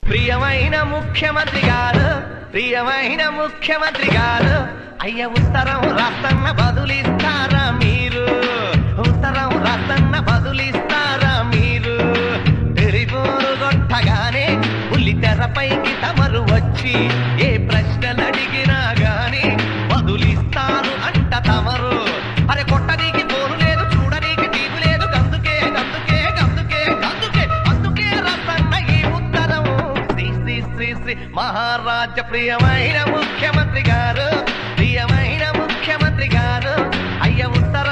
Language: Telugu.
ప్రియమైన ముఖ్యమంత్రి గారు, ప్రియమైన ముఖ్యమంత్రి గారు, అయ్య ఉత్తరం రాస్తన్న బదులిస్తారా మీరు? ఉత్తరం రాస్తన్న బదులిస్తారా మీరు? టెలిఫోను కొట్టగానే ఉల్లి తెరపైకి తమరు వచ్చి ఏ ప్రశ్నలు అడిగినా గాని బదులిస్తారు అంట తమరు. అరే కొట్టనీకి ఫోను లేదు, చూడనీకి టీవీ లేదు, గందుకే గందుకే గందుకే గందుకే అందుకే రాస్తన్న ఈ ఉత్తరం. శ్రీ శ్రీ శ్రీ శ్రీ మహారాజ ప్రియమైన ముఖ్యమంత్రి గారు, ప్రియమైన ముఖ్యమంత్రి గారు, అయ్య ఉత్తరం